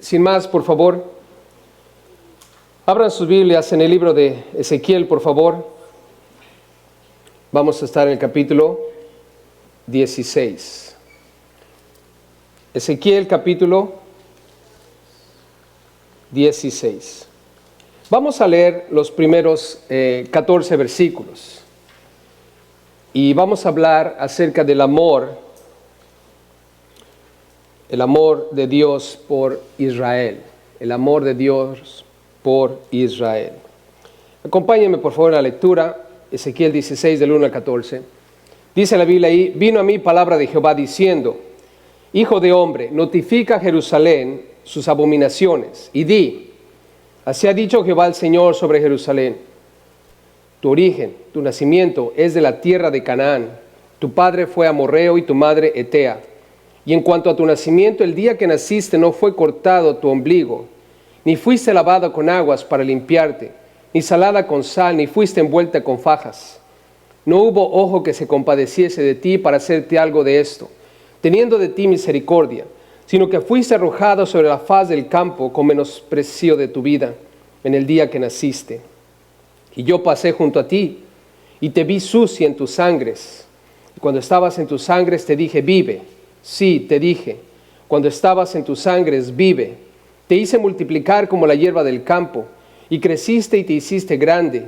Sin más, por favor, abran sus Biblias en el libro de Ezequiel, por favor. Vamos a estar en el capítulo 16. Ezequiel, capítulo 16. Vamos a leer los primeros 14 versículos. Y vamos a hablar acerca del amor de Dios por Israel. El amor de Dios por Israel. Acompáñenme por favor a la lectura, Ezequiel 16 del 1 al 14. Dice la Biblia ahí: vino a mí palabra de Jehová diciendo: Hijo de hombre, notifica a Jerusalén sus abominaciones, y di: así ha dicho Jehová el Señor sobre Jerusalén. Tu origen, tu nacimiento es de la tierra de Canaán. Tu padre fue amorreo y tu madre hetea. Y en cuanto a tu nacimiento, el día que naciste no fue cortado tu ombligo, ni fuiste lavada con aguas para limpiarte, ni salada con sal, ni fuiste envuelta con fajas. No hubo ojo que se compadeciese de ti para hacerte algo de esto, teniendo de ti misericordia, sino que fuiste arrojado sobre la faz del campo con menosprecio de tu vida en el día que naciste. Y yo pasé junto a ti, y te vi sucia en tus sangres. Y cuando estabas en tus sangres te dije: vive. Sí, te dije, cuando estabas en tus sangres, vive. Te hice multiplicar como la hierba del campo, y creciste y te hiciste grande,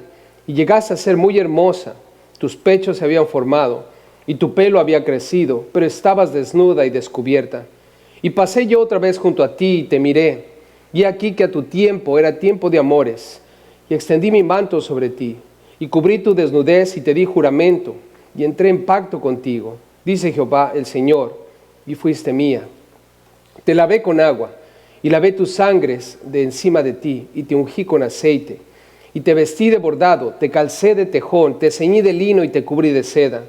y llegaste a ser muy hermosa. Tus pechos se habían formado, y tu pelo había crecido, pero estabas desnuda y descubierta. Y pasé yo otra vez junto a ti, y te miré, y aquí que a tu tiempo era tiempo de amores, y extendí mi manto sobre ti, y cubrí tu desnudez, y te di juramento, y entré en pacto contigo, dice Jehová el Señor, y fuiste mía. Te lavé con agua, y lavé tus sangres de encima de ti, y te ungí con aceite, y te vestí de bordado, te calcé de tejón, te ceñí de lino y te cubrí de seda.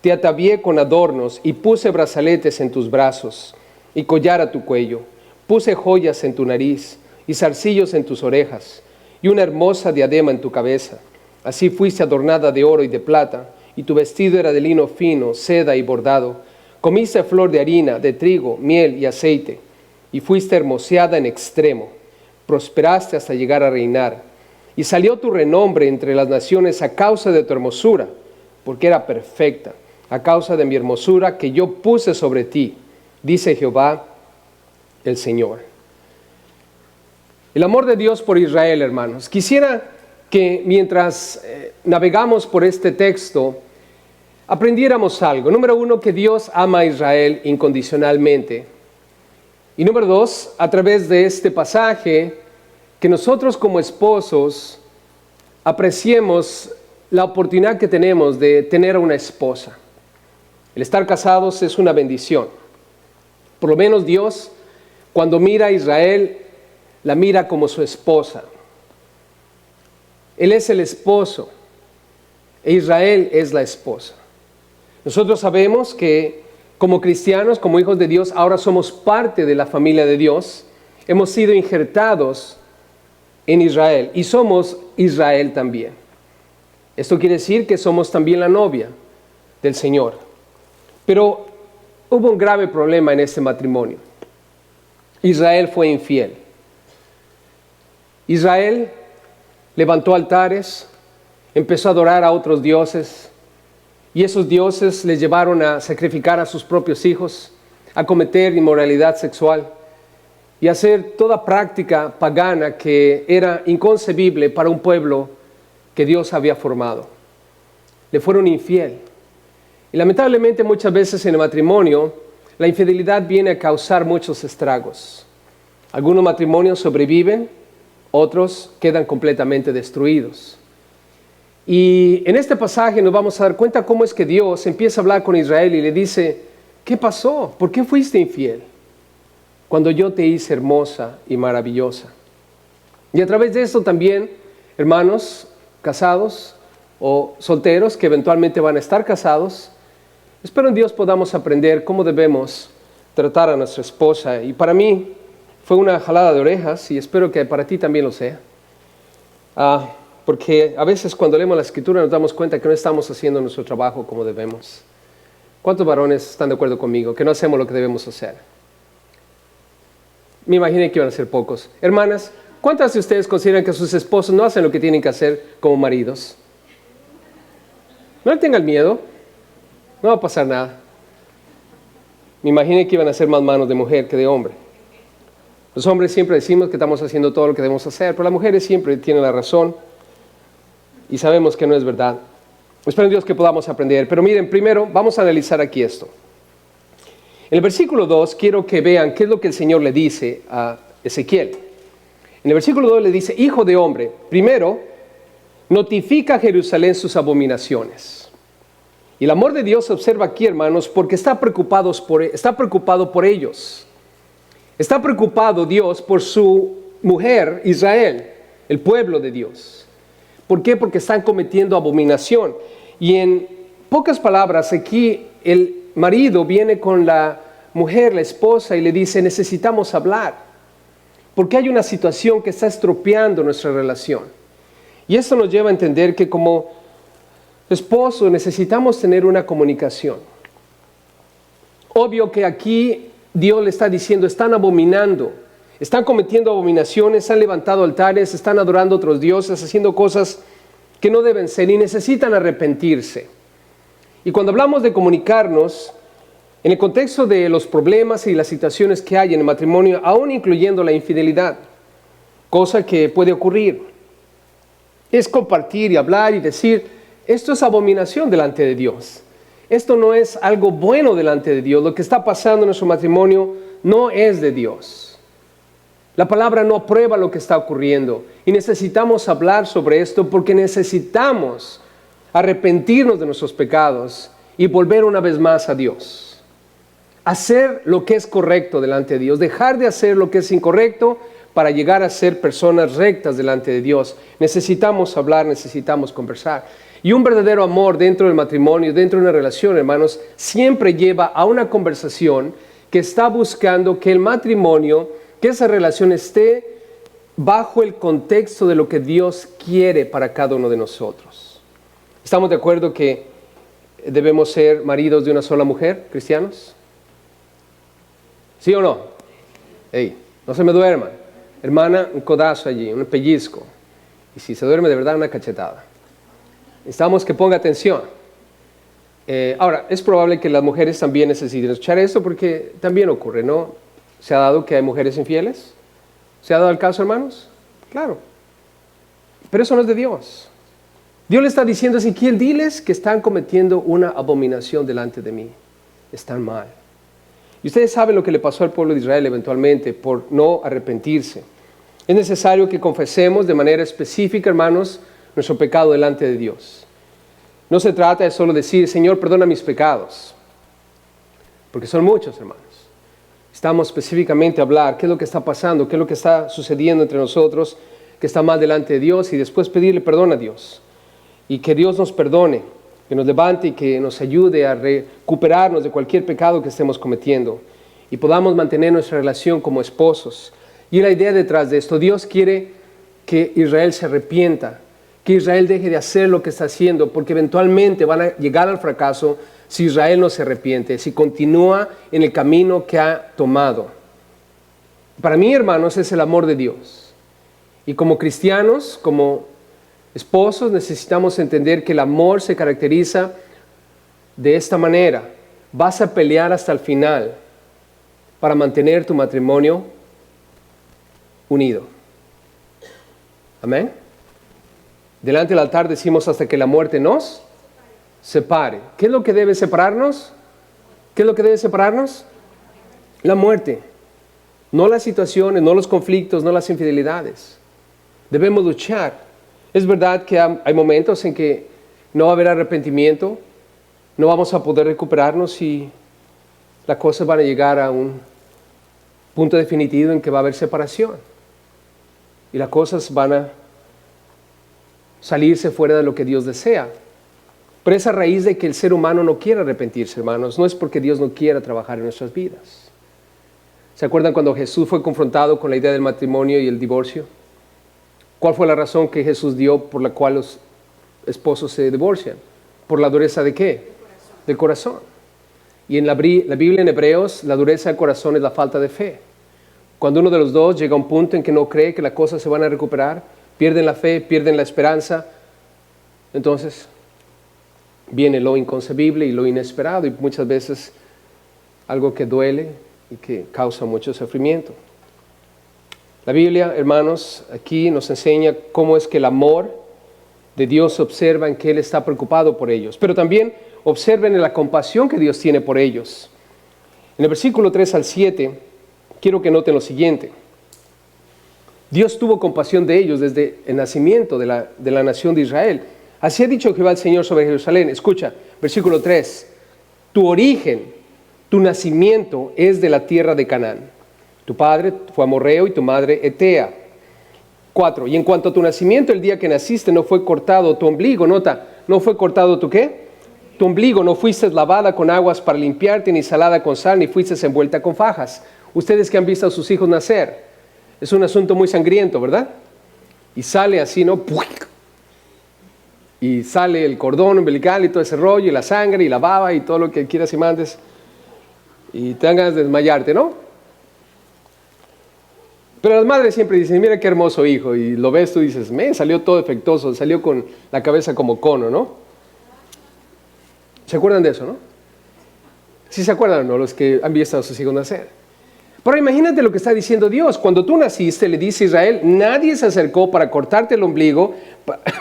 Te atavié con adornos, y puse brazaletes en tus brazos, y collar a tu cuello. Puse joyas en tu nariz, y zarcillos en tus orejas, y una hermosa diadema en tu cabeza. Así fuiste adornada de oro y de plata, y tu vestido era de lino fino, seda y bordado. Comiste flor de harina, de trigo, miel y aceite, y fuiste hermoseada en extremo. Prosperaste hasta llegar a reinar. Y salió tu renombre entre las naciones a causa de tu hermosura, porque era perfecta, a causa de mi hermosura que yo puse sobre ti, dice Jehová el Señor. El amor de Dios por Israel, hermanos. Quisiera que mientras navegamos por este texto, aprendiéramos algo. Número uno, que Dios ama a Israel incondicionalmente. Y número dos, a través de este pasaje, que nosotros como esposos apreciemos la oportunidad que tenemos de tener una esposa. El estar casados es una bendición. Por lo menos Dios, cuando mira a Israel, la mira como su esposa. Él es el esposo e Israel es la esposa. Nosotros sabemos que como cristianos, como hijos de Dios, ahora somos parte de la familia de Dios. Hemos sido injertados en Israel y somos Israel también. Esto quiere decir que somos también la novia del Señor. Pero hubo un grave problema en este matrimonio. Israel fue infiel. Israel levantó altares, empezó a adorar a otros dioses, y esos dioses les llevaron a sacrificar a sus propios hijos, a cometer inmoralidad sexual y a hacer toda práctica pagana que era inconcebible para un pueblo que Dios había formado. Le fueron infiel. Y lamentablemente muchas veces en el matrimonio la infidelidad viene a causar muchos estragos. Algunos matrimonios sobreviven, otros quedan completamente destruidos. Y en este pasaje nos vamos a dar cuenta cómo es que Dios empieza a hablar con Israel y le dice: ¿qué pasó? ¿Por qué fuiste infiel? Cuando yo te hice hermosa y maravillosa. Y a través de esto también, hermanos casados o solteros que eventualmente van a estar casados, espero en Dios podamos aprender cómo debemos tratar a nuestra esposa. Y para mí fue una jalada de orejas y espero que para ti también lo sea. Porque a veces cuando leemos la Escritura nos damos cuenta que no estamos haciendo nuestro trabajo como debemos. ¿Cuántos varones están de acuerdo conmigo que no hacemos lo que debemos hacer? Me imaginé que iban a ser pocos. Hermanas, ¿cuántas de ustedes consideran que sus esposos no hacen lo que tienen que hacer como maridos? No le tengan miedo, no va a pasar nada. Me imaginé que iban a ser más manos de mujer que de hombre. Los hombres siempre decimos que estamos haciendo todo lo que debemos hacer, pero las mujeres siempre tienen la razón y sabemos que no es verdad. Espero en Dios que podamos aprender. Pero miren, primero vamos a analizar aquí esto. En el versículo 2 quiero que vean qué es lo que el Señor le dice a Ezequiel. En el versículo 2 le dice, hijo de hombre, primero notifica a Jerusalén sus abominaciones. Y el amor de Dios se observa aquí, hermanos, porque está preocupado por ellos. Está preocupado Dios por su mujer, Israel, el pueblo de Dios. ¿Por qué? Porque están cometiendo abominación. Y en pocas palabras, aquí el marido viene con la mujer, la esposa, y le dice, necesitamos hablar. Porque hay una situación que está estropeando nuestra relación. Y esto nos lleva a entender que como esposo necesitamos tener una comunicación. Obvio que aquí Dios le está diciendo, están abominando, están cometiendo abominaciones, han levantado altares, están adorando a otros dioses, haciendo cosas que no deben ser y necesitan arrepentirse. Y cuando hablamos de comunicarnos, en el contexto de los problemas y las situaciones que hay en el matrimonio, aún incluyendo la infidelidad, cosa que puede ocurrir, es compartir y hablar y decir, esto es abominación delante de Dios. Esto no es algo bueno delante de Dios. Lo que está pasando en nuestro matrimonio no es de Dios. La palabra no aprueba lo que está ocurriendo. Y necesitamos hablar sobre esto porque necesitamos arrepentirnos de nuestros pecados y volver una vez más a Dios. Hacer lo que es correcto delante de Dios. Dejar de hacer lo que es incorrecto para llegar a ser personas rectas delante de Dios. Necesitamos hablar, necesitamos conversar. Y un verdadero amor dentro del matrimonio, dentro de una relación, hermanos, siempre lleva a una conversación que está buscando que el matrimonio, que esa relación esté bajo el contexto de lo que Dios quiere para cada uno de nosotros. ¿Estamos de acuerdo que debemos ser maridos de una sola mujer, cristianos? ¿Sí o no? Hey, no se me duerman. Hermana, un codazo allí, un pellizco. Y si se duerme de verdad, una cachetada. Necesitamos que ponga atención. Ahora, es probable que las mujeres también necesiten escuchar esto porque también ocurre, ¿no? ¿Se ha dado que hay mujeres infieles? ¿Se ha dado el caso, hermanos? Claro. Pero eso no es de Dios. Dios le está diciendo a Ezequiel, diles que están cometiendo una abominación delante de mí. Están mal. Y ustedes saben lo que le pasó al pueblo de Israel eventualmente por no arrepentirse. Es necesario que confesemos de manera específica, hermanos, nuestro pecado delante de Dios. No se trata de solo decir, Señor, perdona mis pecados, porque son muchos, hermanos. Estamos específicamente a hablar qué es lo que está pasando, qué es lo que está sucediendo entre nosotros, que está mal delante de Dios, y después pedirle perdón a Dios. Y que Dios nos perdone, que nos levante y que nos ayude a recuperarnos de cualquier pecado que estemos cometiendo y podamos mantener nuestra relación como esposos. Y la idea detrás de esto, Dios quiere que Israel se arrepienta, que Israel deje de hacer lo que está haciendo, porque eventualmente van a llegar al fracaso si Israel no se arrepiente, si continúa en el camino que ha tomado. Para mí, hermanos, es el amor de Dios. Y como cristianos, como esposos, necesitamos entender que el amor se caracteriza de esta manera. Vas a pelear hasta el final para mantener tu matrimonio unido. Amén. Delante del altar decimos hasta que la muerte nos separe. ¿Qué es lo que debe separarnos? ¿Qué es lo que debe separarnos? La muerte. No las situaciones, no los conflictos, no las infidelidades. Debemos luchar. Es verdad que hay momentos en que no va a haber arrepentimiento, no vamos a poder recuperarnos y las cosas van a llegar a un punto definitivo en que va a haber separación. Y las cosas van a salirse fuera de lo que Dios desea. Pero esa raíz de que el ser humano no quiere arrepentirse, hermanos, no es porque Dios no quiera trabajar en nuestras vidas. ¿Se acuerdan cuando Jesús fue confrontado con la idea del matrimonio y el divorcio? ¿Cuál fue la razón que Jesús dio por la cual los esposos se divorcian? ¿Por la dureza de qué? Del corazón. Y en la Biblia en Hebreos, la dureza del corazón es la falta de fe. Cuando uno de los dos llega a un punto en que no cree que las cosas se van a recuperar, pierden la fe, pierden la esperanza, entonces viene lo inconcebible y lo inesperado, y muchas veces algo que duele y que causa mucho sufrimiento. La Biblia, hermanos, aquí nos enseña cómo es que el amor de Dios observa en que Él está preocupado por ellos, pero también observen en la compasión que Dios tiene por ellos. En el versículo 3 al 7, quiero que noten lo siguiente. Dios tuvo compasión de ellos desde el nacimiento de la nación de Israel. Así ha dicho Jehová el Señor sobre Jerusalén. Escucha, versículo 3. Tu origen, tu nacimiento es de la tierra de Canaán. Tu padre fue amorreo y tu madre etea. 4. Y en cuanto a tu nacimiento, el día que naciste no fue cortado tu ombligo. Nota, ¿no fue cortado tu qué? Tu ombligo. No fuiste lavada con aguas para limpiarte, ni salada con sal, ni fuiste envuelta con fajas. Ustedes que han visto a sus hijos nacer, es un asunto muy sangriento, ¿verdad? Y sale así, ¿no? Y sale el cordón umbilical y todo ese rollo, y la sangre, y la baba, y todo lo que quieras y mandes. Y te dan ganas de desmayarte, ¿no? Pero las madres siempre dicen, mira qué hermoso hijo, y lo ves tú y dices, salió todo defectuoso, salió con la cabeza como cono, ¿no? ¿Se acuerdan de eso, no? ¿Sí se acuerdan, no? Los que han visto a sus hijos nacer. Pero imagínate lo que está diciendo Dios. Cuando tú naciste, le dice Israel, nadie se acercó para cortarte el ombligo,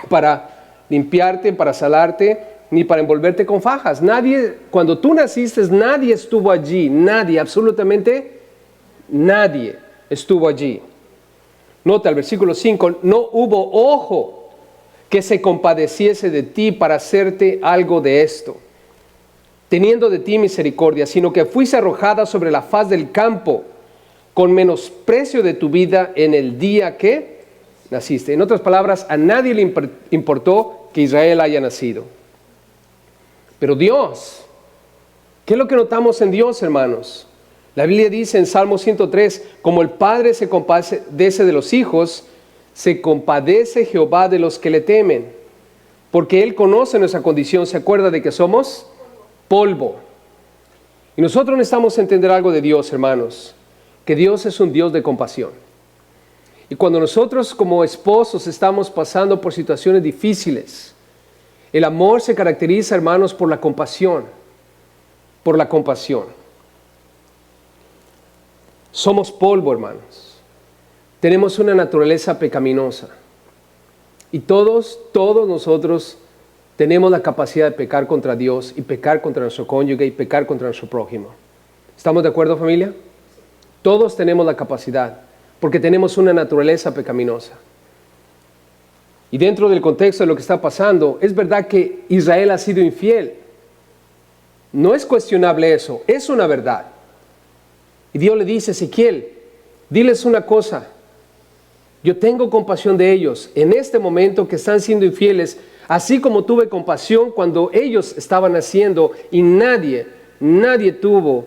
para limpiarte, para salarte, ni para envolverte con fajas. Nadie, cuando tú naciste, nadie estuvo allí. Nadie, absolutamente nadie estuvo allí. Nota el versículo 5, no hubo ojo que se compadeciese de ti para hacerte algo de esto, teniendo de ti misericordia, sino que fuiste arrojada sobre la faz del campo, con menosprecio de tu vida en el día que naciste. En otras palabras, a nadie le importó que Israel haya nacido. Pero Dios, ¿qué es lo que notamos en Dios, hermanos? La Biblia dice en Salmo 103, como el Padre se compadece de los hijos, se compadece Jehová de los que le temen, porque Él conoce nuestra condición, se acuerda de que somos polvo. Y nosotros necesitamos entender algo de Dios, hermanos, que Dios es un Dios de compasión. Y cuando nosotros como esposos estamos pasando por situaciones difíciles, el amor se caracteriza, hermanos, por la compasión. Por la compasión. Somos polvo, hermanos. Tenemos una naturaleza pecaminosa. Y todos nosotros tenemos la capacidad de pecar contra Dios y pecar contra nuestro cónyuge y pecar contra nuestro prójimo. ¿Estamos de acuerdo, familia? Todos tenemos la capacidad, porque tenemos una naturaleza pecaminosa. Y dentro del contexto de lo que está pasando, es verdad que Israel ha sido infiel. No es cuestionable eso, es una verdad. Y Dios le dice a Ezequiel, diles una cosa, yo tengo compasión de ellos en este momento que están siendo infieles, así como tuve compasión cuando ellos estaban haciendo y nadie tuvo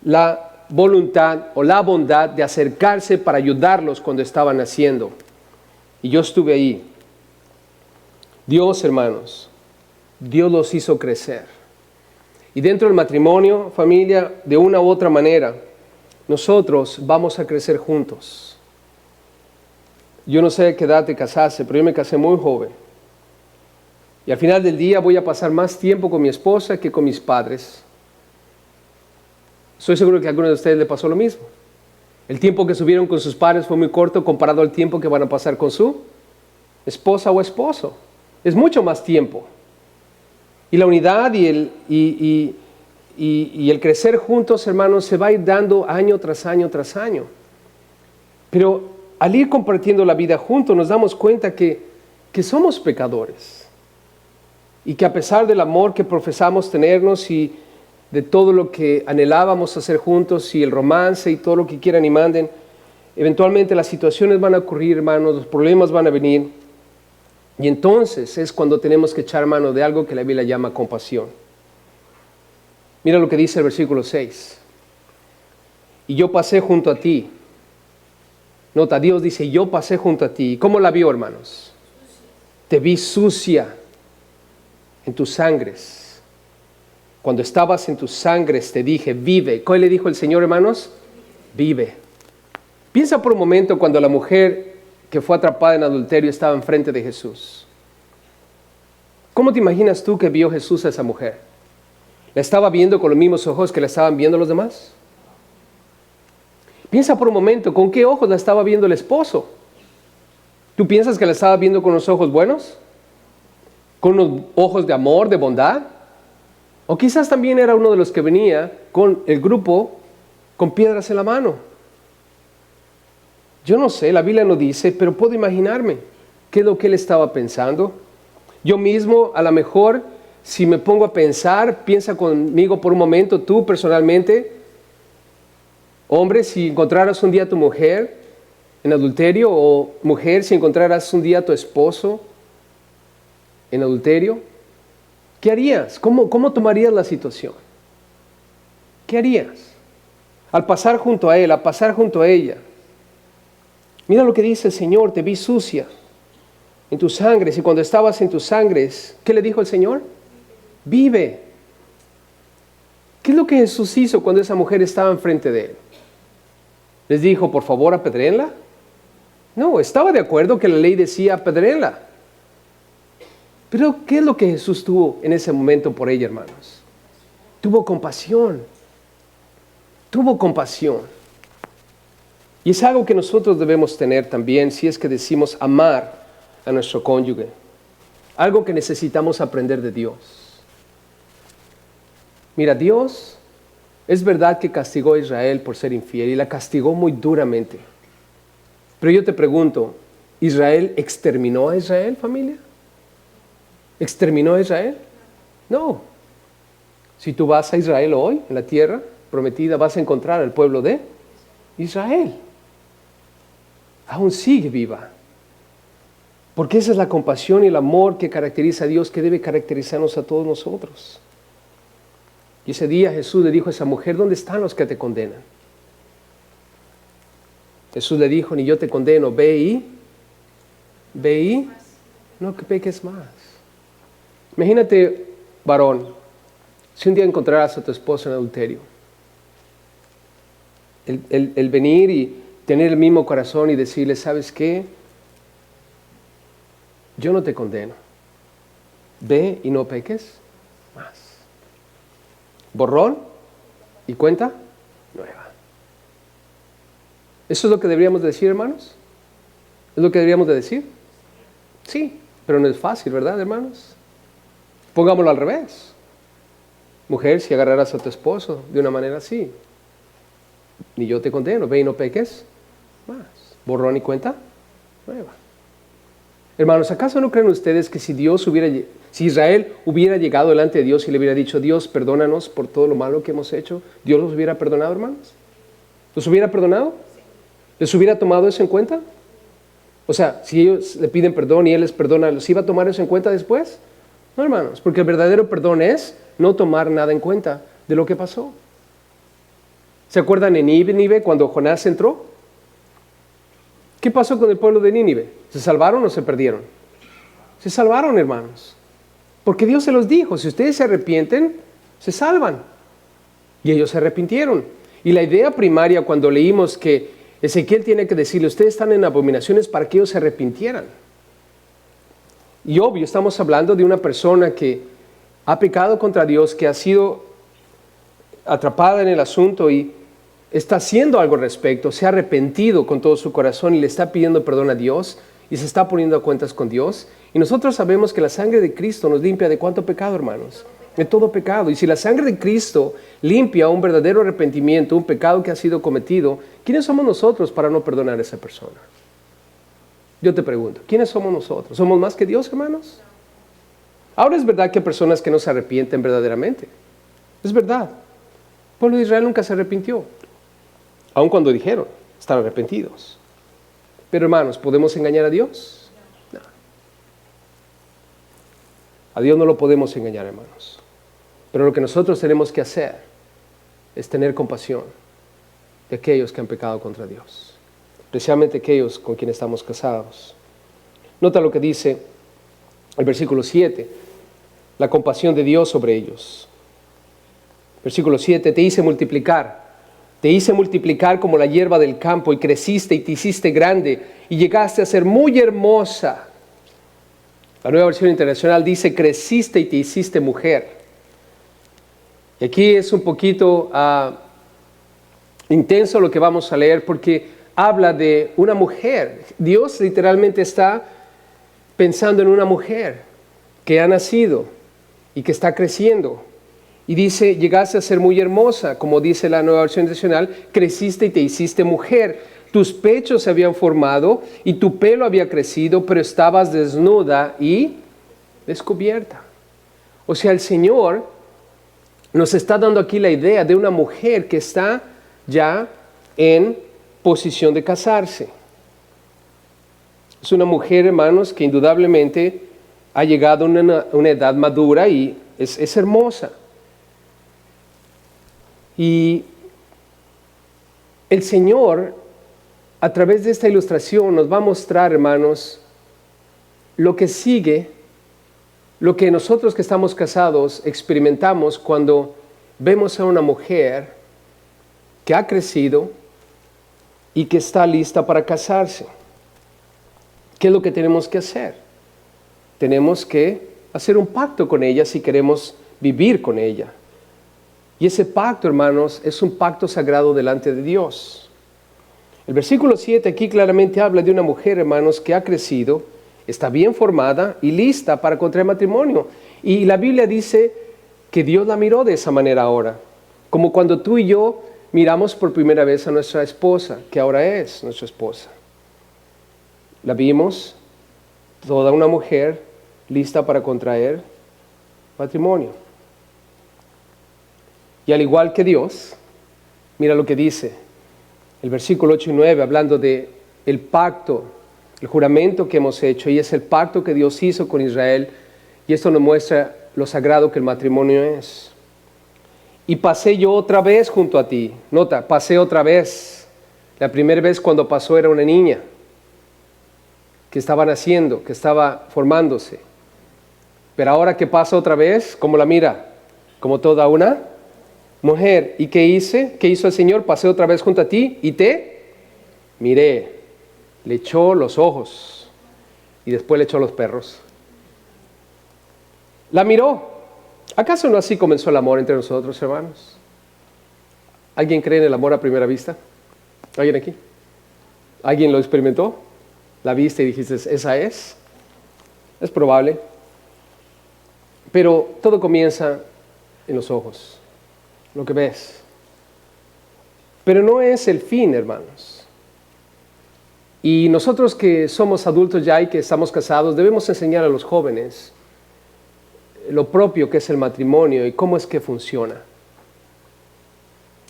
la voluntad o la bondad de acercarse para ayudarlos cuando estaban haciendo. Y yo estuve ahí. Dios, hermanos, Dios los hizo crecer. Y dentro del matrimonio, familia, de una u otra manera, nosotros vamos a crecer juntos. Yo no sé a qué edad te casaste, pero yo me casé muy joven. Y al final del día voy a pasar más tiempo con mi esposa que con mis padres. Estoy seguro que a algunos de ustedes le pasó lo mismo. El tiempo que estuvieron con sus padres fue muy corto comparado al tiempo que van a pasar con su esposa o esposo. Es mucho más tiempo. Y la unidad y el crecer juntos, hermanos, se va a ir dando año tras año tras año. Pero al ir compartiendo la vida juntos nos damos cuenta que somos pecadores. Y que a pesar del amor que profesamos tenernos y de todo lo que anhelábamos hacer juntos y el romance y todo lo que quieran y manden, eventualmente las situaciones van a ocurrir, hermanos, los problemas van a venir. Y entonces es cuando tenemos que echar mano de algo que la Biblia llama compasión. Mira lo que dice el versículo 6. Y yo pasé junto a ti. Nota, Dios dice, yo pasé junto a ti. ¿Cómo la vio, hermanos? Te vi sucia en tus sangres. Cuando estabas en tus sangres te dije, vive. ¿Qué le dijo el Señor, hermanos? Vive. Piensa por un momento cuando la mujer que fue atrapada en adulterio estaba enfrente de Jesús. ¿Cómo te imaginas tú que vio Jesús a esa mujer? ¿La estaba viendo con los mismos ojos que la estaban viendo los demás? Piensa por un momento, ¿con qué ojos la estaba viendo el esposo? ¿Tú piensas que la estaba viendo con los ojos buenos? ¿Con los ojos de amor, de bondad? O quizás también era uno de los que venía con el grupo con piedras en la mano. Yo no sé, la Biblia no dice, pero puedo imaginarme qué es lo que él estaba pensando. Yo mismo, a lo mejor, si me pongo a pensar, piensa conmigo por un momento, tú personalmente, hombre, si encontraras un día a tu mujer en adulterio, o mujer, si encontraras un día a tu esposo en adulterio, ¿qué harías? ¿Cómo tomarías la situación? ¿Qué harías? Al pasar junto a él, a pasar junto a ella. Mira lo que dice el Señor, te vi sucia en tus sangres, y cuando estabas en tus sangres, ¿qué le dijo el Señor? Vive. ¿Qué es lo que Jesús hizo cuando esa mujer estaba enfrente de él? ¿Les dijo, por favor, apedréenla? No, estaba de acuerdo que la ley decía apedréenla. Pero ¿qué es lo que Jesús tuvo en ese momento por ella, hermanos? Tuvo compasión. Tuvo compasión. Y es algo que nosotros debemos tener también si es que decimos amar a nuestro cónyuge. Algo que necesitamos aprender de Dios. Mira, Dios es verdad que castigó a Israel por ser infiel y la castigó muy duramente. Pero yo te pregunto, ¿Israel exterminó a Israel, familia? ¿Exterminó a Israel? No. Si tú vas a Israel hoy, en la tierra prometida, vas a encontrar al pueblo de Israel. Aún sigue viva. Porque esa es la compasión y el amor que caracteriza a Dios, que debe caracterizarnos a todos nosotros. Y ese día Jesús le dijo a esa mujer, ¿dónde están los que te condenan? Jesús le dijo, ni yo te condeno, ve y no que peques más. Imagínate, varón, si un día encontraras a tu esposa en adulterio, el venir y tener el mismo corazón y decirle, ¿sabes qué? Yo no te condeno. Ve y no peques más. Borrón y cuenta nueva. ¿Eso es lo que deberíamos decir, hermanos? ¿Es lo que deberíamos de decir? Sí, pero no es fácil, ¿verdad, hermanos? Pongámoslo al revés. Mujer, si agarrarás a tu esposo de una manera así, ni yo te condeno, ve y no peques más. Borrón y cuenta nueva. Hermanos, ¿acaso no creen ustedes que si Israel hubiera llegado delante de Dios y le hubiera dicho, Dios, perdónanos por todo lo malo que hemos hecho, Dios los hubiera perdonado, hermanos? ¿Los hubiera perdonado? ¿Les hubiera tomado eso en cuenta? O sea, si ellos le piden perdón y Él les perdona, ¿los iba a tomar eso en cuenta después? No, hermanos, porque el verdadero perdón es no tomar nada en cuenta de lo que pasó. ¿Se acuerdan en Nínive cuando Jonás entró? ¿Qué pasó con el pueblo de Nínive? ¿Se salvaron o se perdieron? Se salvaron, hermanos. Porque Dios se los dijo, si ustedes se arrepienten, se salvan. Y ellos se arrepintieron. Y la idea primaria cuando leímos que Ezequiel tiene que decirle, ustedes están en abominaciones para que ellos se arrepintieran. Y obvio, estamos hablando de una persona que ha pecado contra Dios, que ha sido atrapada en el asunto y está haciendo algo al respecto, se ha arrepentido con todo su corazón y le está pidiendo perdón a Dios y se está poniendo a cuentas con Dios. Y nosotros sabemos que la sangre de Cristo nos limpia de cuánto pecado, hermanos, de todo pecado. Y si la sangre de Cristo limpia un verdadero arrepentimiento, un pecado que ha sido cometido, ¿quiénes somos nosotros para no perdonar a esa persona? Yo te pregunto, ¿quiénes somos nosotros? ¿Somos más que Dios, hermanos? Ahora es verdad que hay personas que no se arrepienten verdaderamente. Es verdad. El pueblo de Israel nunca se arrepintió. Aun cuando dijeron, están arrepentidos. Pero hermanos, ¿podemos engañar a Dios? No. A Dios no lo podemos engañar, hermanos. Pero lo que nosotros tenemos que hacer es tener compasión de aquellos que han pecado contra Dios. Especialmente aquellos con quienes estamos casados. Nota lo que dice el versículo 7. La compasión de Dios sobre ellos. Versículo 7, te hice multiplicar Te hice multiplicar como la hierba del campo y creciste y te hiciste grande y llegaste a ser muy hermosa. La Nueva Versión Internacional dice, creciste y te hiciste mujer. Y aquí es un poquito intenso lo que vamos a leer porque habla de una mujer. Dios literalmente está pensando en una mujer que ha nacido y que está creciendo. Y dice, llegaste a ser muy hermosa, como dice la Nueva Versión Internacional, creciste y te hiciste mujer. Tus pechos se habían formado y tu pelo había crecido, pero estabas desnuda y descubierta. O sea, el Señor nos está dando aquí la idea de una mujer que está ya en posición de casarse. Es una mujer, hermanos, que indudablemente ha llegado a una edad madura y es hermosa. Y el Señor, a través de esta ilustración, nos va a mostrar, hermanos, lo que sigue, lo que nosotros que estamos casados experimentamos cuando vemos a una mujer que ha crecido y que está lista para casarse. ¿Qué es lo que tenemos que hacer? Tenemos que hacer un pacto con ella si queremos vivir con ella. Y ese pacto, hermanos, es un pacto sagrado delante de Dios. El versículo 7 aquí claramente habla de una mujer, hermanos, que ha crecido, está bien formada y lista para contraer matrimonio. Y la Biblia dice que Dios la miró de esa manera ahora. Como cuando tú y yo miramos por primera vez a nuestra esposa, que ahora es nuestra esposa. La vimos, toda una mujer lista para contraer matrimonio. Y al igual que Dios, mira lo que dice el versículo 8 y 9, hablando de el pacto, el juramento que hemos hecho, y es el pacto que Dios hizo con Israel, y esto nos muestra lo sagrado que el matrimonio es. Y pasé yo otra vez junto a ti. Nota, pasé otra vez. La primera vez cuando pasó era una niña que estaba naciendo, que estaba formándose. Pero ahora que pasa otra vez, ¿cómo la mira? Como toda una mujer. ¿Y qué hice? ¿Qué hizo el Señor? Pasé otra vez junto a ti y te miré. Le echó los ojos y después le echó los perros. La miró. ¿Acaso no así comenzó el amor entre nosotros, hermanos? ¿Alguien cree en el amor a primera vista? ¿Alguien aquí? ¿Alguien lo experimentó? ¿La viste y dijiste, esa es? Es probable. Pero todo comienza en los ojos, lo que ves. Pero no es el fin, hermanos. Y nosotros que somos adultos ya y que estamos casados, debemos enseñar a los jóvenes lo propio que es el matrimonio y cómo es que funciona.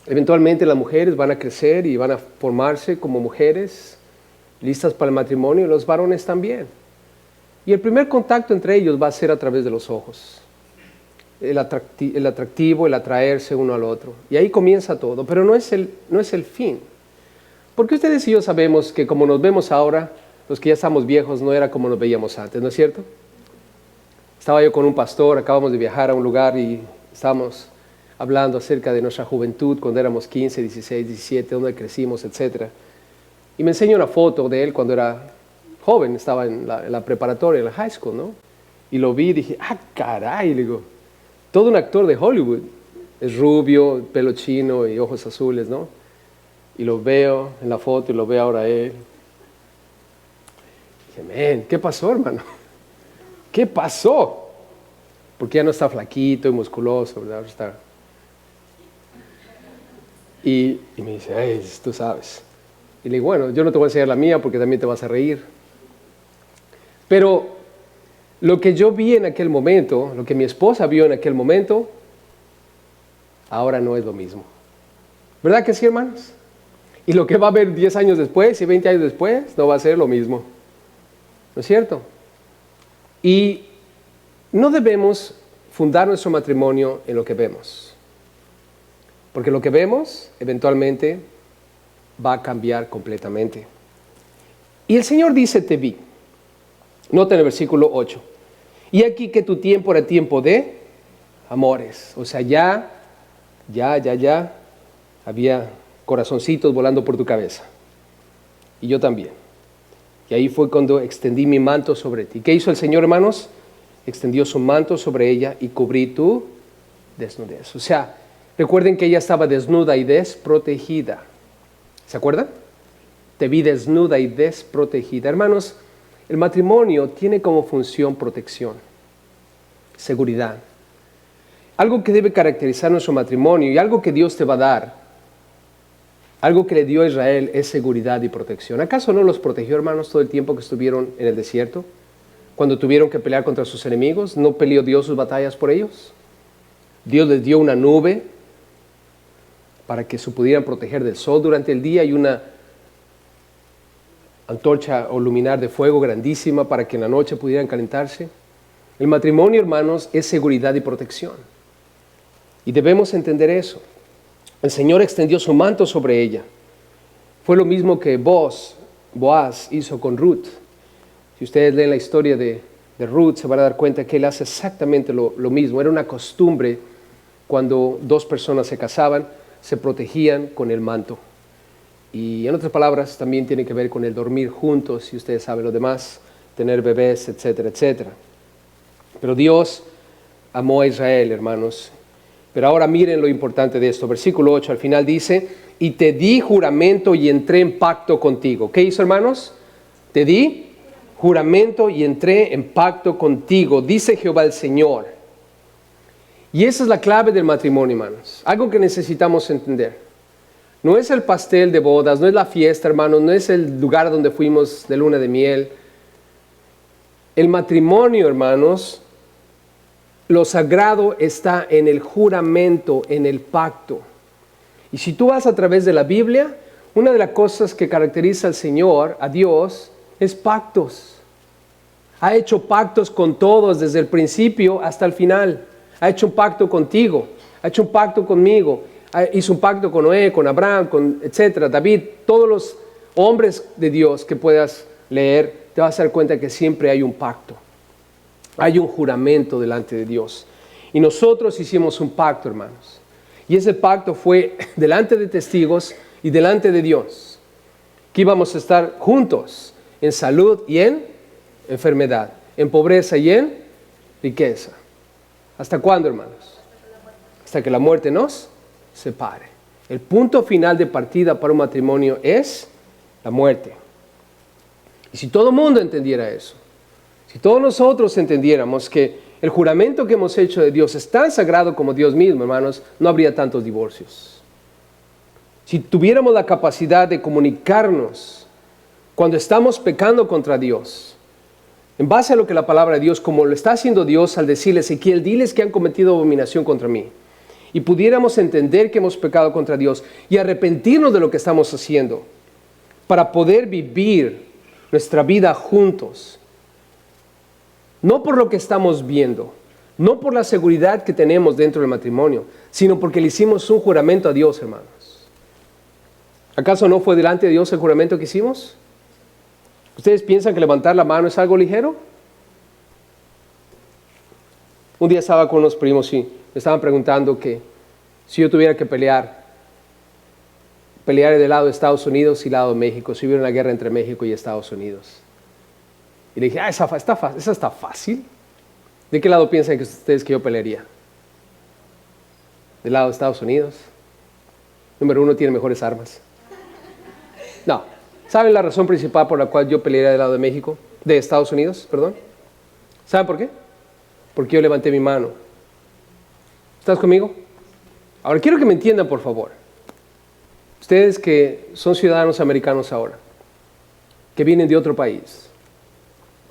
Eventualmente las mujeres van a crecer y van a formarse como mujeres listas para el matrimonio, y los varones también. Y el primer contacto entre ellos va a ser a través de los ojos. El atractivo, el atraerse uno al otro. Y ahí comienza todo, pero no es el fin. Porque ustedes y yo sabemos que como nos vemos ahora, los que ya estamos viejos, no era como nos veíamos antes, ¿no es cierto? Estaba yo con un pastor, acabamos de viajar a un lugar y estábamos hablando acerca de nuestra juventud cuando éramos 15, 16, 17, donde crecimos, etc. Y me enseñó una foto de él cuando era joven, estaba en la preparatoria, en la high school, ¿no? Y lo vi y dije, caray, le digo, todo un actor de Hollywood. Es rubio, pelo chino y ojos azules, ¿no? Y lo veo en la foto y lo veo ahora a él. Dije, ¿qué pasó, hermano? ¿Qué pasó? Porque ya no está flaquito y musculoso, ¿verdad? Y me dice, tú sabes. Y le digo, bueno, yo no te voy a enseñar la mía porque también te vas a reír. Pero lo que yo vi en aquel momento, lo que mi esposa vio en aquel momento, ahora no es lo mismo. ¿Verdad que sí, hermanos? Y lo que va a ver 10 años después y 20 años después, no va a ser lo mismo. ¿No es cierto? Y no debemos fundar nuestro matrimonio en lo que vemos. Porque lo que vemos, eventualmente, va a cambiar completamente. Y el Señor dice, te vi. Nota en el versículo 8. Y aquí que tu tiempo era tiempo de amores. O sea, ya había corazoncitos volando por tu cabeza. Y yo también. Y ahí fue cuando extendí mi manto sobre ti. ¿Qué hizo el Señor, hermanos? Extendió su manto sobre ella y cubrí tu desnudez. O sea, recuerden que ella estaba desnuda y desprotegida. ¿Se acuerdan? Te vi desnuda y desprotegida. Hermanos, el matrimonio tiene como función protección, seguridad. Algo que debe caracterizar nuestro matrimonio y algo que Dios te va a dar, algo que le dio a Israel es seguridad y protección. ¿Acaso no los protegió, hermanos, todo el tiempo que estuvieron en el desierto? Cuando tuvieron que pelear contra sus enemigos, ¿no peleó Dios sus batallas por ellos? Dios les dio una nube para que se pudieran proteger del sol durante el día y una antorcha o luminar de fuego grandísima para que en la noche pudieran calentarse. El matrimonio, hermanos, es seguridad y protección. Y debemos entender eso. El Señor extendió su manto sobre ella. Fue lo mismo que Boaz hizo con Ruth. Si ustedes leen la historia de Ruth, se van a dar cuenta que él hace exactamente lo mismo. Era una costumbre cuando dos personas se casaban, se protegían con el manto. Y en otras palabras, también tiene que ver con el dormir juntos, y ustedes saben lo demás, tener bebés, etcétera, etcétera. Pero Dios amó a Israel, hermanos. Pero ahora miren lo importante de esto. Versículo 8 al final dice, y te di juramento y entré en pacto contigo. ¿Qué hizo, hermanos? Te di juramento y entré en pacto contigo, dice Jehová el Señor. Y esa es la clave del matrimonio, hermanos. Algo que necesitamos entender. No es el pastel de bodas, no es la fiesta, hermanos, no es el lugar donde fuimos de luna de miel. El matrimonio, hermanos, lo sagrado está en el juramento, en el pacto. Y si tú vas a través de la Biblia, una de las cosas que caracteriza al Señor, a Dios, es pactos. Ha hecho pactos con todos desde el principio hasta el final. Ha hecho un pacto contigo, ha hecho un pacto conmigo. Hizo un pacto con Noé, con Abraham, con etcétera, David, todos los hombres de Dios que puedas leer, te vas a dar cuenta que siempre hay un pacto. Hay un juramento delante de Dios. Y nosotros hicimos un pacto, hermanos. Y ese pacto fue delante de testigos y delante de Dios. Que íbamos a estar juntos en salud y en enfermedad, en pobreza y en riqueza. ¿Hasta cuándo, hermanos? Hasta que la muerte nos separe. El punto final de partida para un matrimonio es la muerte. Y si todo el mundo entendiera eso, si todos nosotros entendiéramos que el juramento que hemos hecho de Dios es tan sagrado como Dios mismo, hermanos, no habría tantos divorcios. Si tuviéramos la capacidad de comunicarnos cuando estamos pecando contra Dios, en base a lo que la palabra de Dios, como lo está haciendo Dios al decirle a Ezequiel, diles que han cometido abominación contra mí, y pudiéramos entender que hemos pecado contra Dios y arrepentirnos de lo que estamos haciendo para poder vivir nuestra vida juntos, no por lo que estamos viendo, no por la seguridad que tenemos dentro del matrimonio, sino porque le hicimos un juramento a Dios, hermanos. ¿Acaso no fue delante de Dios el juramento que hicimos? ¿Ustedes piensan que levantar la mano es algo ligero? Un día estaba con unos primos y me estaban preguntando que si yo tuviera que pelear del lado de Estados Unidos y del lado de México, si hubiera una guerra entre México y Estados Unidos. Y le dije, esa está fácil. ¿De qué lado piensan que ustedes que yo pelearía? ¿Del lado de Estados Unidos? Número uno, tiene mejores armas. No. ¿Saben la razón principal por la cual yo pelearía del lado de México? De Estados Unidos, perdón. ¿Saben por qué? Porque yo levanté mi mano. ¿Estás conmigo? Ahora quiero que me entiendan, por favor. Ustedes que son ciudadanos americanos ahora, que vienen de otro país.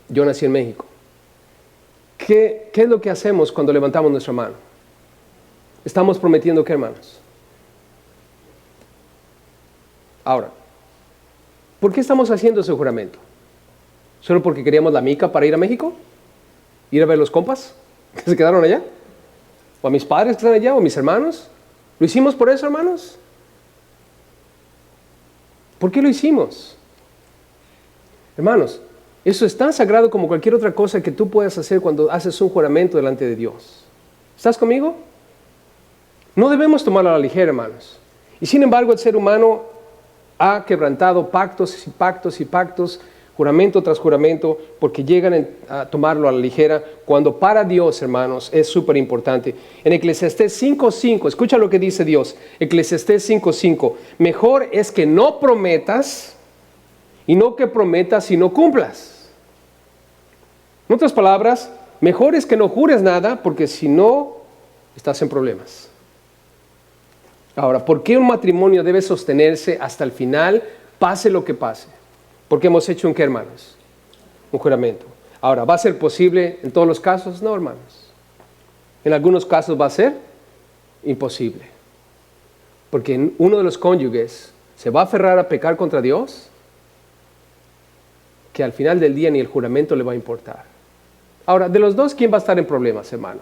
Yo nací en México. ¿Qué es lo que hacemos cuando levantamos nuestra mano? Estamos prometiendo ¿qué, hermanos? Ahora, ¿por qué estamos haciendo ese juramento? ¿Solo porque queríamos la mica para ir a México? ¿Ir a ver los compas que se quedaron allá? ¿O a mis padres que están allá? ¿O a mis hermanos? ¿Lo hicimos por eso, hermanos? ¿Por qué lo hicimos? Hermanos, eso es tan sagrado como cualquier otra cosa que tú puedas hacer cuando haces un juramento delante de Dios. ¿Estás conmigo? No debemos tomarlo a la ligera, hermanos. Y sin embargo el ser humano ha quebrantado pactos y pactos y pactos, juramento tras juramento, porque llegan a tomarlo a la ligera, cuando para Dios, hermanos, es súper importante. En Eclesiastés 5:5, escucha lo que dice Dios, Eclesiastés 5:5, mejor es que no prometas, y no que prometas y no cumplas. En otras palabras, mejor es que no jures nada, porque si no, estás en problemas. Ahora, ¿por qué un matrimonio debe sostenerse hasta el final, pase lo que pase? Porque hemos hecho un ¿qué, hermanos? Un juramento. Ahora, ¿va a ser posible en todos los casos? No, hermanos. En algunos casos va a ser imposible. Porque uno de los cónyuges se va a aferrar a pecar contra Dios, que al final del día ni el juramento le va a importar. Ahora, de los dos, ¿quién va a estar en problemas, hermano?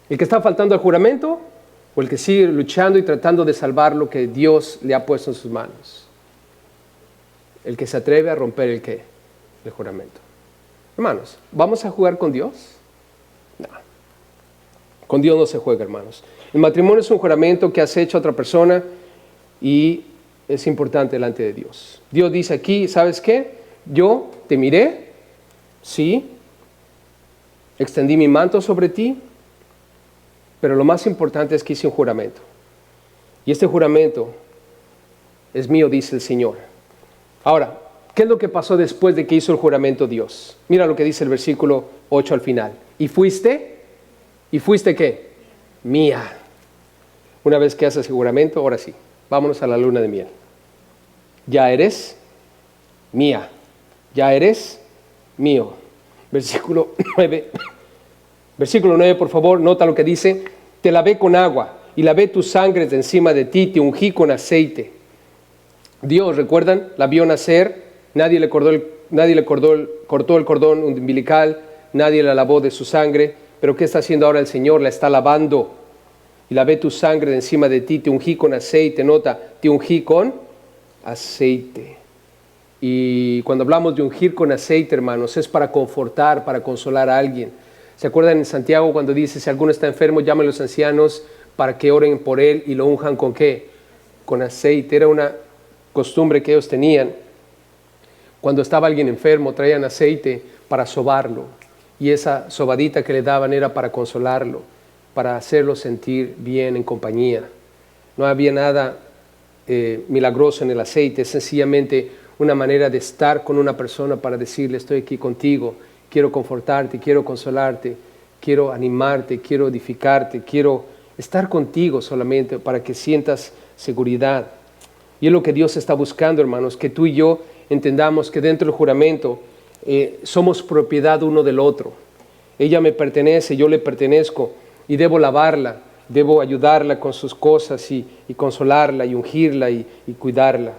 ¿El que está faltando al juramento o el que sigue luchando y tratando de salvar lo que Dios le ha puesto en sus manos? El que se atreve a romper el ¿qué? El juramento. Hermanos, ¿vamos a jugar con Dios? No. Con Dios no se juega, hermanos. El matrimonio es un juramento que has hecho a otra persona y es importante delante de Dios. Dios dice aquí, ¿sabes qué? Yo te miré, sí, extendí mi manto sobre ti, pero lo más importante es que hice un juramento. Y este juramento es mío, dice el Señor. Ahora, ¿qué es lo que pasó después de que hizo el juramento Dios? Mira lo que dice el versículo 8 al final. ¿Y fuiste qué? Mía. Una vez que haces el juramento, ahora sí, vámonos a la luna de miel. Ya eres mía. Ya eres mío. Versículo 9. Versículo 9, por favor, nota lo que dice. Te lavé con agua y lavé tus sangres de encima de ti, te ungí con aceite. Dios, ¿recuerdan? La vio nacer, nadie le cortó el cordón umbilical, nadie la lavó de su sangre, pero ¿qué está haciendo ahora el Señor? La está lavando. Y lavé tu sangre de encima de ti, te ungí con aceite, nota, te ungí con aceite. Y cuando hablamos de ungir con aceite, hermanos, es para confortar, para consolar a alguien. ¿Se acuerdan en Santiago cuando dice, si alguno está enfermo, llamen a los ancianos para que oren por él y lo unjan con qué? Con aceite. Era una costumbre que ellos tenían. Cuando estaba alguien enfermo, traían aceite para sobarlo. Y esa sobadita que le daban era para consolarlo, para hacerlo sentir bien en compañía. No había nada milagroso en el aceite, es sencillamente una manera de estar con una persona para decirle, estoy aquí contigo, quiero confortarte, quiero consolarte, quiero animarte, quiero edificarte, quiero estar contigo solamente para que sientas seguridad. Y es lo que Dios está buscando, hermanos, que tú y yo entendamos que dentro del juramento somos propiedad uno del otro. Ella me pertenece, yo le pertenezco y debo lavarla, debo ayudarla con sus cosas y consolarla y ungirla y cuidarla.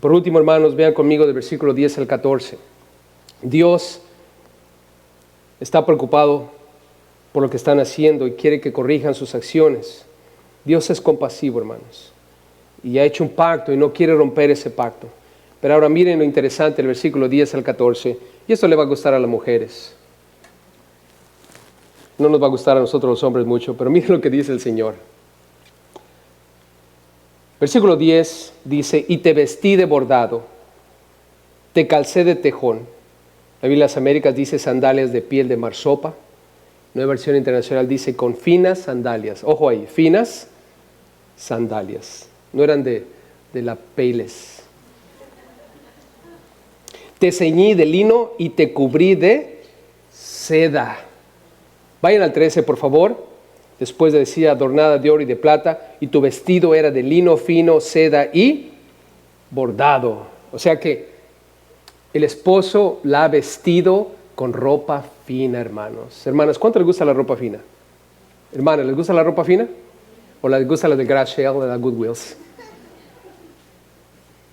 Por último, hermanos, vean conmigo del versículo 10 al 14. Dios está preocupado por lo que están haciendo y quiere que corrijan sus acciones. Dios es compasivo, hermanos, y ha hecho un pacto y no quiere romper ese pacto. Pero ahora miren lo interesante, el versículo 10 al 14, y esto le va a gustar a las mujeres. No nos va a gustar a nosotros los hombres mucho, pero miren lo que dice el Señor. Versículo 10 dice, y te vestí de bordado, te calcé de tejón. La Biblia de las Américas dice sandalias de piel de marsopa. Nueva versión internacional dice con finas sandalias. Ojo ahí, finas sandalias. No eran de la Payless. Te ceñí de lino y te cubrí de seda. Vayan al 13, por favor. Después decía adornada de oro y de plata, y tu vestido era de lino fino, seda y bordado. O sea que el esposo la ha vestido con ropa fina, hermanos. Hermanas, ¿cuánto les gusta la ropa fina? Hermanas, ¿les gusta la ropa fina? ¿O les gusta la de Grass Shell, de la Goodwills?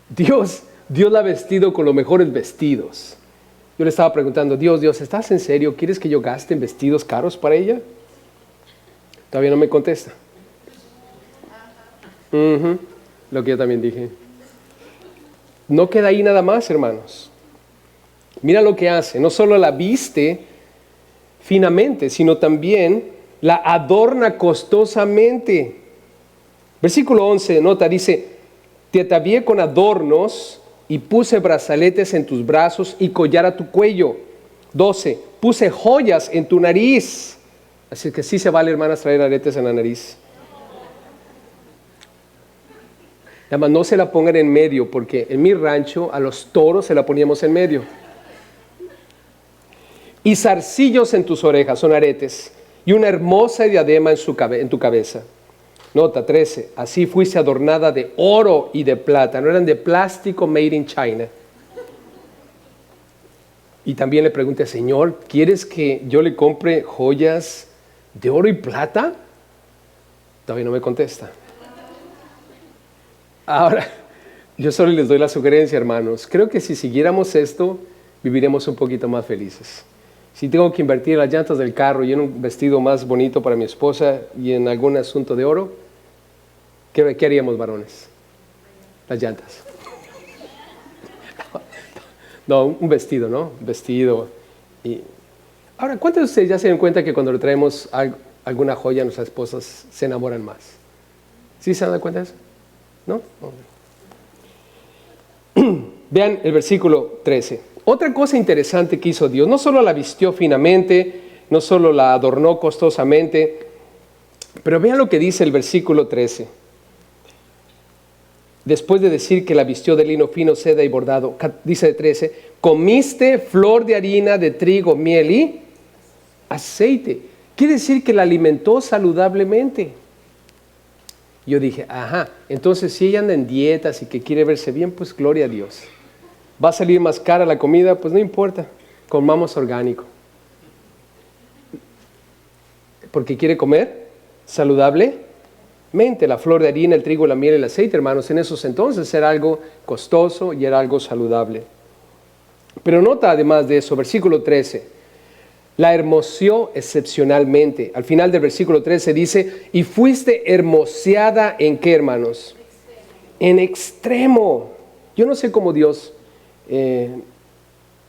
Dios la ha vestido con los mejores vestidos. Yo le estaba preguntando, Dios, ¿estás en serio? ¿Quieres que yo gaste en vestidos caros para ella? Todavía no me contesta. Lo que yo también dije. No queda ahí nada más, hermanos. Mira lo que hace. No solo la viste finamente, sino también la adorna costosamente. Versículo 11, nota, dice, te atavié con adornos y puse brazaletes en tus brazos y collar a tu cuello. 12, puse joyas en tu nariz. Así que sí se vale, hermanas, traer aretes en la nariz. Además, no se la pongan en medio, porque en mi rancho a los toros se la poníamos en medio. Y zarcillos en tus orejas, son aretes, y una hermosa diadema en tu cabeza. Nota 13, así fuiste adornada de oro y de plata, no eran de plástico made in China. Y también le pregunté, Señor, ¿quieres que yo le compre joyas de oro y plata? Todavía no me contesta. Ahora, yo solo les doy la sugerencia, hermanos. Creo que si siguiéramos esto, viviremos un poquito más felices. Si tengo que invertir en las llantas del carro y en un vestido más bonito para mi esposa y en algún asunto de oro, ¿qué haríamos, varones? Las llantas. No, un vestido, ¿no? Un vestido. Y ahora, ¿cuántos de ustedes ya se dan cuenta que cuando le traemos alguna joya a nuestras esposas se enamoran más? ¿Sí se dan cuenta de eso? ¿No? Vean el versículo 13. Otra cosa interesante que hizo Dios, no solo la vistió finamente, no solo la adornó costosamente, pero vean lo que dice el versículo 13. Después de decir que la vistió de lino fino, seda y bordado, dice el 13, comiste flor de harina, de trigo, miel y aceite. Quiere decir que la alimentó saludablemente. Yo dije, ajá, entonces si ella anda en dietas y que quiere verse bien, pues gloria a Dios. ¿Va a salir más cara la comida? Pues no importa, comamos orgánico. Porque quiere comer saludablemente. La flor de harina, el trigo, la miel y el aceite, hermanos, en esos entonces era algo costoso y era algo saludable. Pero nota además de eso, versículo 13, la hermoseó excepcionalmente. Al final del versículo 13 dice, y fuiste hermoseada ¿en qué, hermanos? En extremo. Yo no sé cómo Dios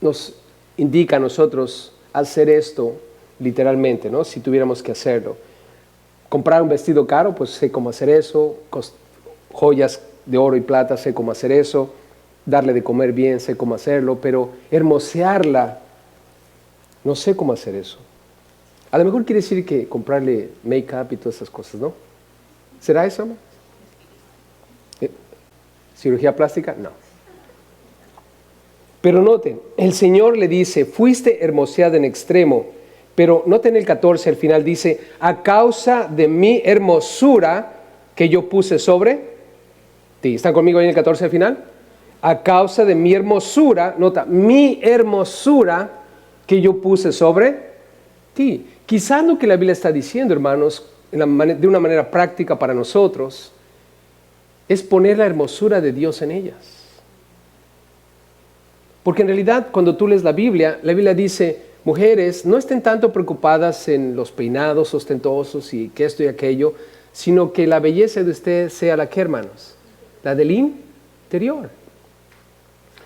nos indica a nosotros hacer esto literalmente, ¿no? Si tuviéramos que hacerlo. Comprar un vestido caro, pues sé cómo hacer eso. Joyas de oro y plata, sé cómo hacer eso. Darle de comer bien, sé cómo hacerlo. Pero hermosearla, no sé cómo hacer eso. A lo mejor quiere decir que comprarle make-up y todas esas cosas, ¿no? ¿Será eso, no? ¿Cirugía plástica? No. Pero noten, el Señor le dice, fuiste hermoseada en extremo. Pero noten el 14, al final dice, a causa de mi hermosura que yo puse sobre ti. ¿Están conmigo ahí en el 14 al final? A causa de mi hermosura, nota, mi hermosura que yo puse sobre ti. Quizás lo que la Biblia está diciendo, hermanos, de una manera práctica para nosotros, es poner la hermosura de Dios en ellas. Porque en realidad cuando tú lees la Biblia dice, mujeres, no estén tanto preocupadas en los peinados ostentosos y que esto y aquello, sino que la belleza de usted sea la que, hermanos, la del interior.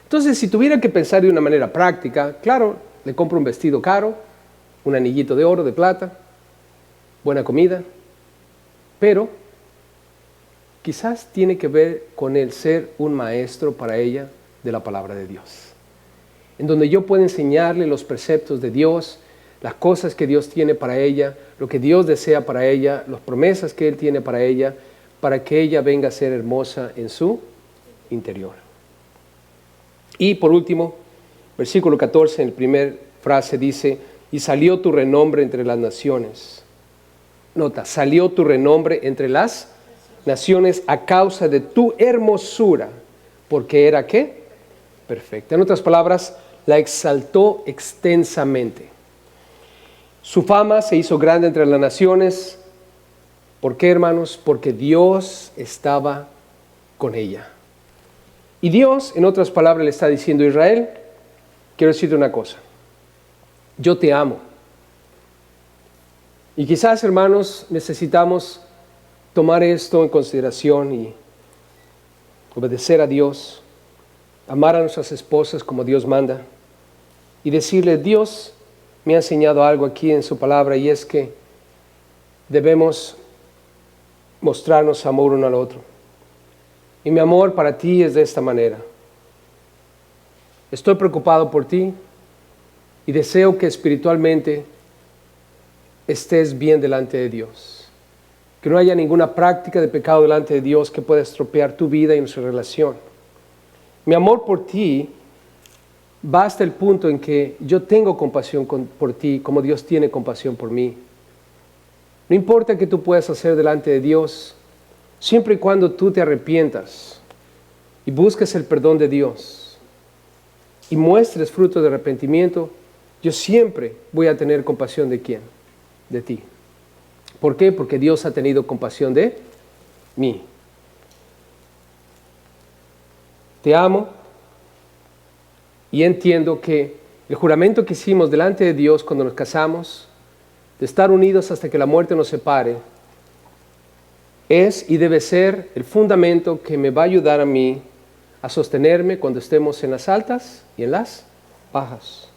Entonces, si tuviera que pensar de una manera práctica, claro, le compro un vestido caro, un anillito de oro, de plata, buena comida, pero quizás tiene que ver con el ser un maestro para ella de la palabra de Dios, en donde yo puedo enseñarle los preceptos de Dios, las cosas que Dios tiene para ella, lo que Dios desea para ella, las promesas que Él tiene para ella, para que ella venga a ser hermosa en su interior. Y por último, versículo 14, en la primera frase dice, y salió tu renombre entre las naciones. Nota, salió tu renombre entre las naciones a causa de tu hermosura, porque era ¿qué? Perfecta. En otras palabras, la exaltó extensamente. Su fama se hizo grande entre las naciones. ¿Por qué, hermanos? Porque Dios estaba con ella. Y Dios, en otras palabras, le está diciendo a Israel, quiero decirte una cosa, yo te amo. Y quizás, hermanos, necesitamos tomar esto en consideración y obedecer a Dios, amar a nuestras esposas como Dios manda y decirle, Dios me ha enseñado algo aquí en su palabra y es que debemos mostrarnos amor uno al otro. Y mi amor para ti es de esta manera. Estoy preocupado por ti y deseo que espiritualmente estés bien delante de Dios. Que no haya ninguna práctica de pecado delante de Dios que pueda estropear tu vida y nuestra relación. Mi amor por ti va hasta el punto en que yo tengo compasión por ti como Dios tiene compasión por mí. No importa qué tú puedas hacer delante de Dios, siempre y cuando tú te arrepientas y busques el perdón de Dios y muestres fruto de arrepentimiento, yo siempre voy a tener compasión de ¿quién? De ti. ¿Por qué? Porque Dios ha tenido compasión de mí. Te amo y entiendo que el juramento que hicimos delante de Dios cuando nos casamos, de estar unidos hasta que la muerte nos separe, es y debe ser el fundamento que me va a ayudar a mí a sostenerme cuando estemos en las altas y en las bajas.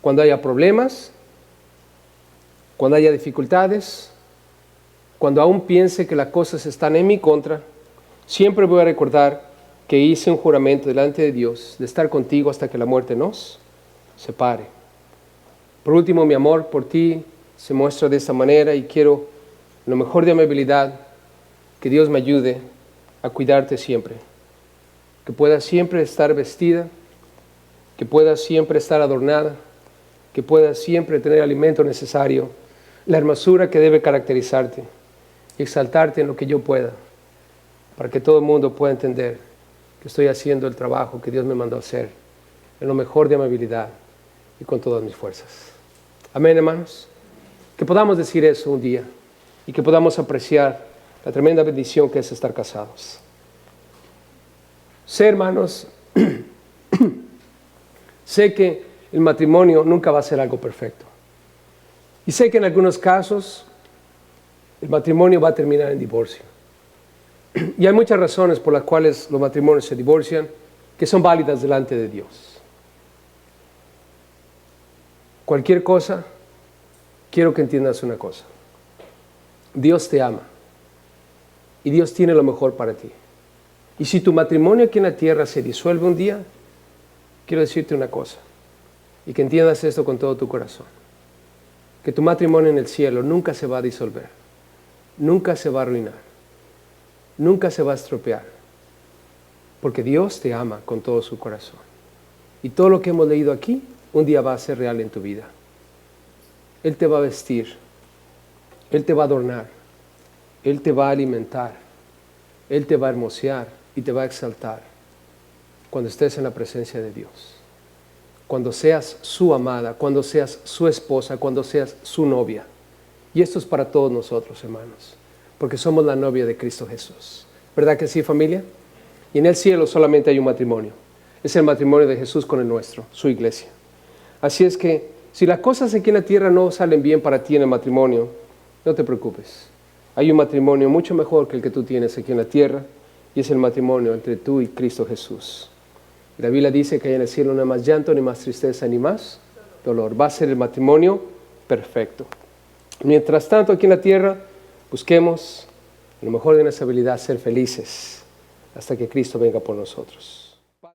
Cuando haya problemas, cuando haya dificultades, cuando aún piense que las cosas están en mi contra, siempre voy a recordar que hice un juramento delante de Dios de estar contigo hasta que la muerte nos separe. Por último, mi amor por ti se muestra de esta manera y quiero, en lo mejor de mi habilidad, que Dios me ayude a cuidarte siempre. Que puedas siempre estar vestida, que puedas siempre estar adornada, que puedas siempre tener el alimento necesario, la hermosura que debe caracterizarte y exaltarte en lo que yo pueda, para que todo el mundo pueda entender que estoy haciendo el trabajo que Dios me mandó a hacer, en lo mejor de mi habilidad y con todas mis fuerzas. Amén, hermanos. Que podamos decir eso un día y que podamos apreciar la tremenda bendición que es estar casados. Sé, hermanos, sé que el matrimonio nunca va a ser algo perfecto. Y sé que en algunos casos el matrimonio va a terminar en divorcio. Y hay muchas razones por las cuales los matrimonios se divorcian que son válidas delante de Dios. Cualquier cosa, quiero que entiendas una cosa. Dios te ama y Dios tiene lo mejor para ti. Y si tu matrimonio aquí en la tierra se disuelve un día, quiero decirte una cosa y que entiendas esto con todo tu corazón. Que tu matrimonio en el cielo nunca se va a disolver, nunca se va a arruinar, nunca se va a estropear, porque Dios te ama con todo su corazón. Y todo lo que hemos leído aquí, un día va a ser real en tu vida. Él te va a vestir, Él te va a adornar, Él te va a alimentar, Él te va a hermosear y te va a exaltar cuando estés en la presencia de Dios. Cuando seas su amada, cuando seas su esposa, cuando seas su novia. Y esto es para todos nosotros, hermanos, porque somos la novia de Cristo Jesús. ¿Verdad que sí, familia? Y en el cielo solamente hay un matrimonio. Es el matrimonio de Jesús con el nuestro, su iglesia. Así es que, si las cosas aquí en la tierra no salen bien para ti en el matrimonio, no te preocupes. Hay un matrimonio mucho mejor que el que tú tienes aquí en la tierra, y es el matrimonio entre tú y Cristo Jesús. La Biblia dice que en el cielo no hay más llanto, ni más tristeza, ni más dolor. Va a ser el matrimonio perfecto. Mientras tanto, aquí en la tierra, busquemos, en lo mejor de nuestra habilidad, ser felices hasta que Cristo venga por nosotros.